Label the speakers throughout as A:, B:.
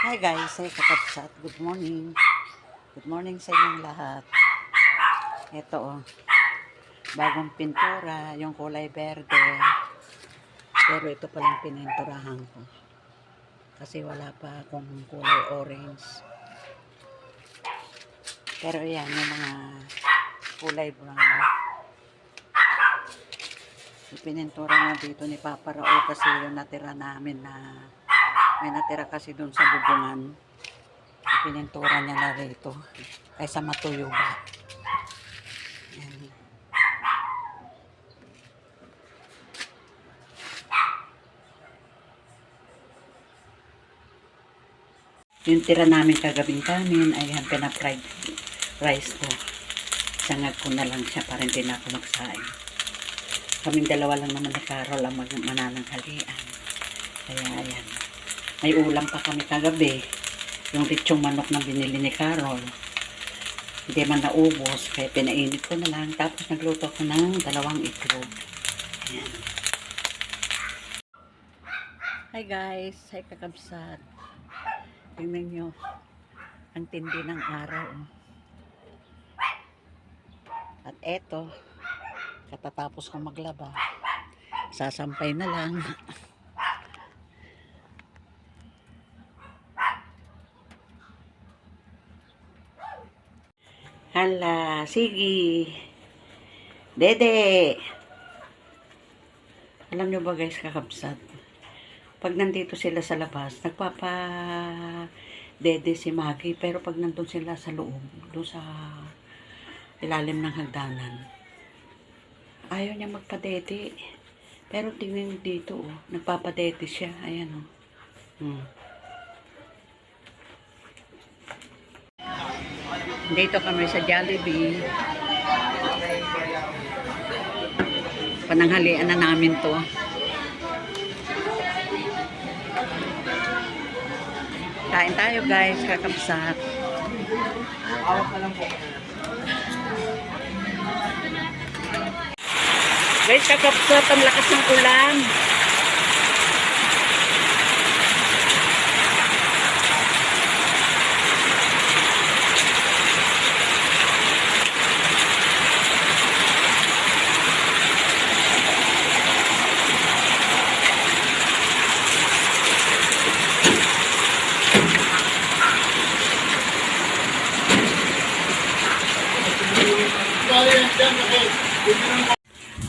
A: Hi guys, ay kakapsat. Good morning. Good morning sa inyong lahat. Ito bagong pintura, yung kulay berde. Pero ito palang pininturahan ko. Kasi wala pa akong kulay orange. Pero yan, yung mga kulay brown. Pinintura na dito ni Papa Raul kasi yung natira namin na may natira kasi dun sa bubungan. Pinintura niya na rito kaysa matuyo ba. Yan. Yung tira namin kagabing kanin, ayan, pinapried rice ko. Sangag ko na lang siya para hindi na ako magsaing. Kaming dalawa lang naman ni Carol ang manananghalian. Kaya ayan. May ulam pa kami kagabi. Yung lechong manok na binili ni Carol. Hindi man naubos, kaya pinainit ko na lang. Tapos nagluto ko ng 2 itlog. Ayan. Hi guys, hi kakabsat. Tingnan nyo, ang tindi ng araw. At eto, katatapos ko maglaba, sasampay na lang. Hala, sige. Dede. Alam nyo ba guys, kakabsat? Pag nandito sila sa labas, nagpapa-dede si Maggie. Pero pag nandun sila sa loob, doon sa ilalim ng hagdanan, ayaw niya magpa-dede. Pero tingnan dito, nagpapa-dede siya. Ayan, Dito kami sa Jollibee. Pananghalian na namin to. Kain tayo guys, kakabsat. Guys, kakabsat, ang lakas ng ulan.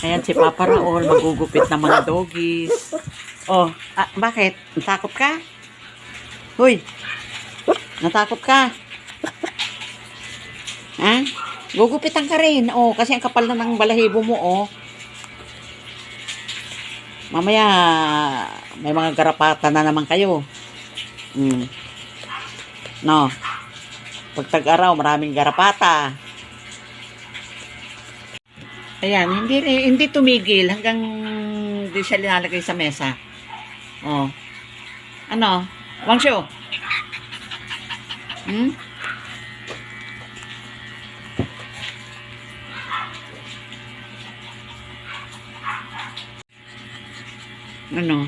A: Ayan si Papa Raul, magugupit ng mga doggies. Oh, bakit? Natakot ka? Hoy, natakot ka? Ha? Gugupitan ka rin. Oh, kasi ang kapal na ng balahibo mo, oh. Mamaya, may mga garapata na naman kayo. No. Pag tag-araw, maraming garapata. Ayan, hindi tumigil hanggang hindi siya linalagay sa mesa. Oh. Ano? Wangsyo? Ano?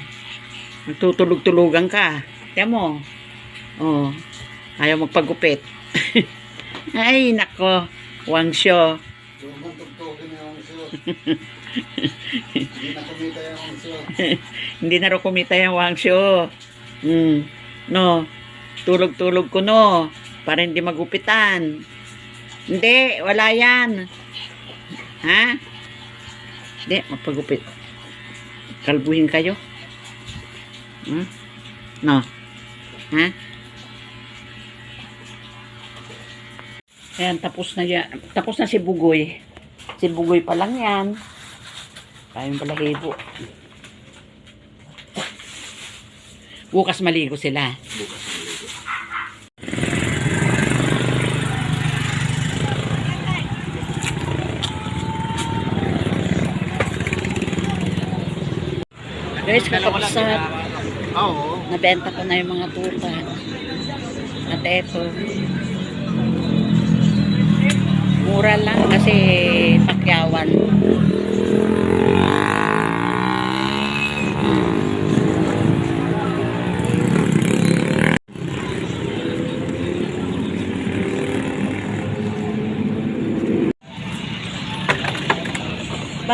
A: Nagtutulog-tulugan ka. Tiyan mo. Oh. Ayaw magpagupit. Ay, nako. Wangsyo. Hindi na rin kumita yung wangsyo. No. Tulog-tulog ko no. Para hindi magupitan. Hindi. Wala yan. Ha? Hindi. Magpagupit. Kalbuhin kayo. No. Ha? Ayan, tapos na yan. Tapos na si Bugoy. Si Bugoy pa lang yan. Kayong balahibo. Bukas maligo sila. Bukas maligo. Guys, kakapsat. Nabenta ko na yung mga tuta. At eto. Mura lang kasi pakyawan.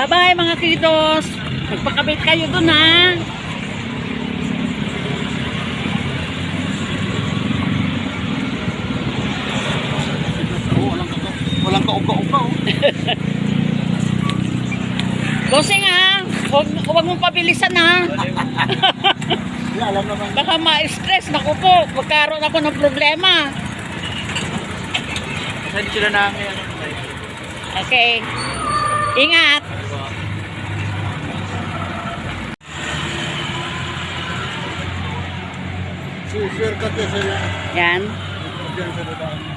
A: Bye-bye mga kidos. Magpakabit kayo dun ha.
B: Walang kauka-uka.
A: Bossing ha. Huwag mong pabilisan ha.
B: Alam naman.
A: Baka ma-stress. Naku po. Magkaroon ako ng problema.
B: Saan sila namin?
A: Okay. Ingat.
B: Share ka dyan sila.
A: Yan.
B: Dyan sa dadaan.